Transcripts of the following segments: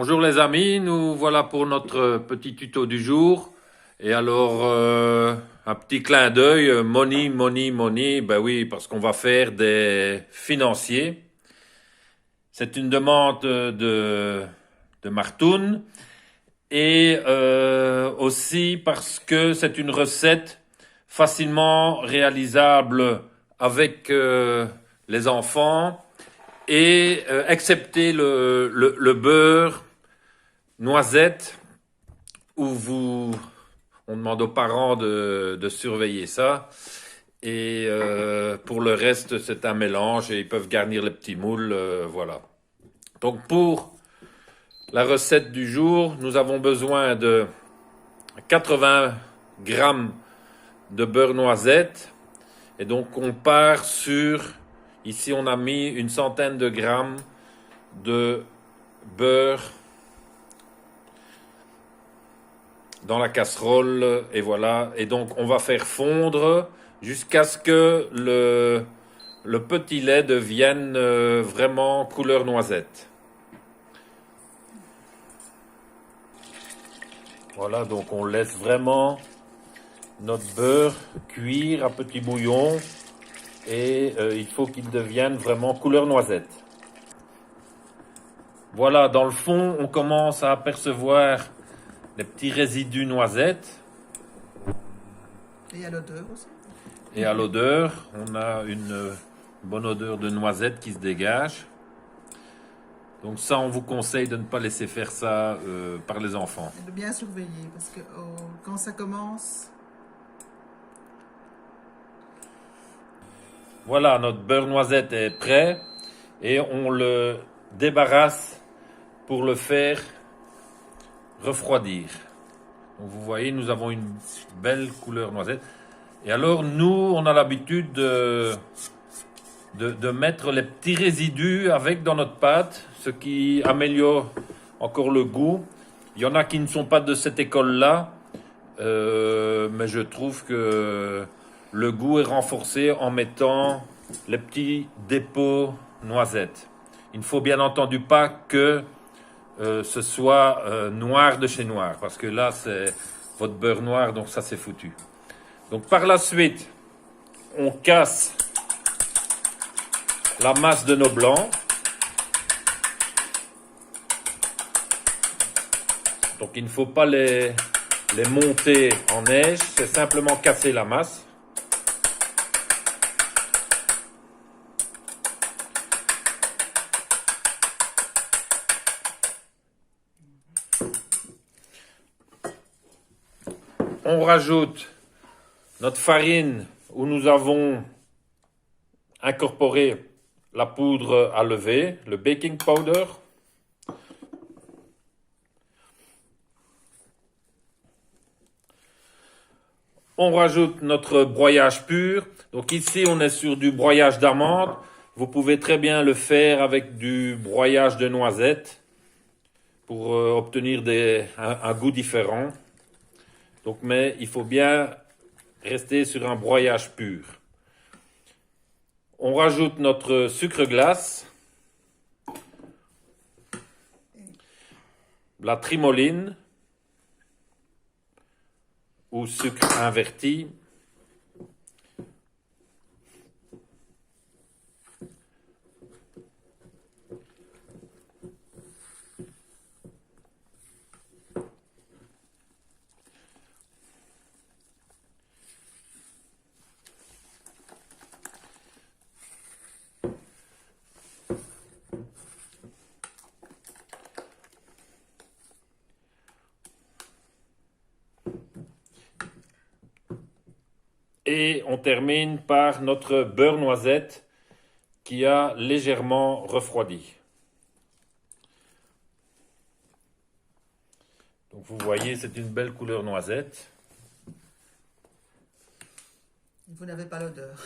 Bonjour les amis, nous voilà pour notre petit tuto du jour. Et alors, un petit clin d'œil, money, ben oui, parce qu'on va faire des financiers. C'est une demande de Martoun et aussi parce que c'est une recette facilement réalisable avec les enfants et excepté le beurre noisette où on demande aux parents de surveiller ça. Et pour le reste, c'est un mélange et ils peuvent garnir les petits moules, voilà. Donc pour la recette du jour, nous avons besoin de 80 grammes de beurre noisette. Et donc on part sur, ici on a mis une centaine de grammes de beurre dans la casserole et voilà. Et donc on va faire fondre jusqu'à ce que le petit lait devienne vraiment couleur noisette. Voilà, donc on laisse vraiment notre beurre cuire à petit bouillon et il faut qu'il devienne vraiment couleur noisette. Voilà, dans le fond, on commence à apercevoir les petits résidus noisettes. Et à l'odeur aussi. Et à l'odeur, on a une bonne odeur de noisette qui se dégage. Donc ça, on vous conseille de ne pas laisser faire ça par les enfants. Et de bien surveiller parce que quand ça commence, Voilà, notre beurre noisette est prêt et on le débarrasse pour le faire refroidir. Donc vous voyez, nous avons une belle couleur noisette. Et alors, nous, on a l'habitude de mettre les petits résidus avec dans notre pâte, ce qui améliore encore le goût. Il y en a qui ne sont pas de cette école-là, mais je trouve que le goût est renforcé en mettant les petits dépôts noisettes. Il ne faut bien entendu pas que ce soit noir de chez noir, parce que là c'est votre beurre noir, donc ça c'est foutu. Donc par la suite, on casse la masse de nos blancs. Donc il ne faut pas les monter en neige, c'est simplement casser la masse. On rajoute notre farine où nous avons incorporé la poudre à lever, le baking powder. On rajoute notre broyage pur. Donc ici, on est sur du broyage d'amande. Vous pouvez très bien le faire avec du broyage de noisettes pour obtenir un goût différent. Donc, mais il faut bien rester sur un broyage pur. On rajoute notre sucre glace, la trimoline ou sucre inverti. Et on termine par notre beurre noisette qui a légèrement refroidi. Donc vous voyez, c'est une belle couleur noisette. vous n'avez pas l'odeur.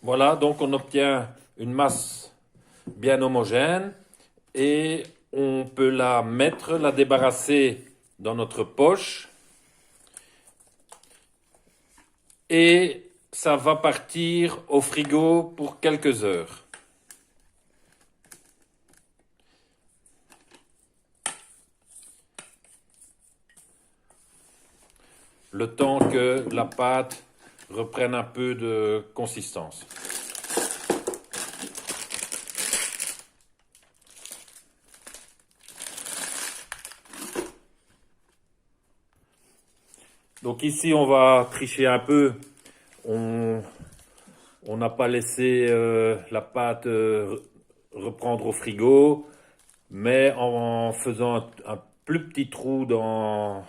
Voilà, donc on obtient une masse bien homogène et on peut la mettre, la débarrasser dans notre poche et ça va partir au frigo pour quelques heures. Le temps que la pâte reprenne un peu de consistance. Donc ici, on va tricher un peu. On n'a pas laissé la pâte reprendre au frigo, mais en faisant un plus petit trou dans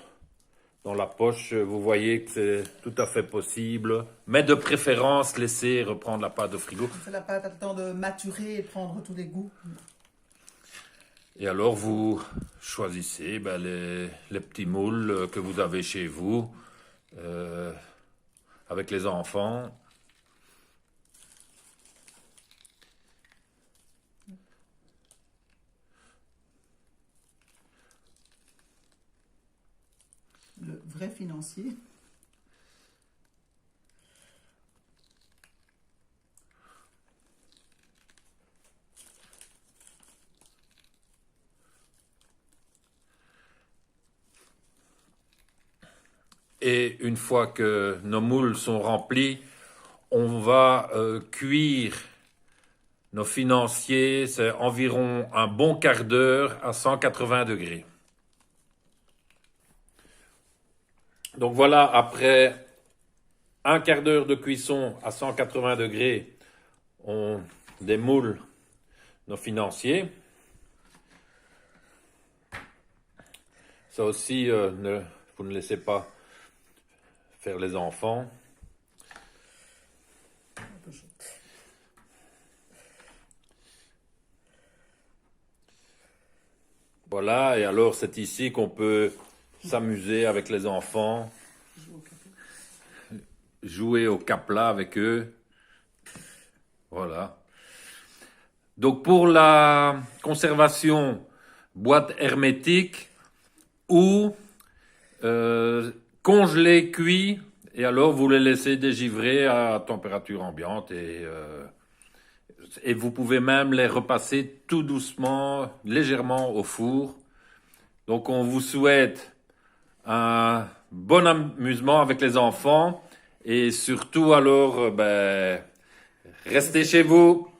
la poche, vous voyez que c'est tout à fait possible. Mais de préférence, laisser reprendre la pâte au frigo. Comme ça, la pâte a le temps de maturer et de prendre tous les goûts. Et alors, vous choisissez les petits moules que vous avez chez vous, avec les enfants. Le vrai financier. Et une fois que nos moules sont remplis, on va cuire nos financiers, c'est environ un bon quart d'heure à 180 degrés. Donc voilà, après un quart d'heure de cuisson à 180 degrés, on démoule nos financiers. Ça aussi, vous ne laissez pas faire les enfants. Voilà, et alors c'est ici qu'on peut s'amuser avec les enfants, jouer au capla avec eux. Voilà. Donc pour la conservation, boîte hermétique ou congelé cuit, et alors vous les laissez dégivrer à température ambiante et vous pouvez même les repasser tout doucement, légèrement au four. Donc on vous souhaite un bon amusement avec les enfants et surtout alors restez chez vous.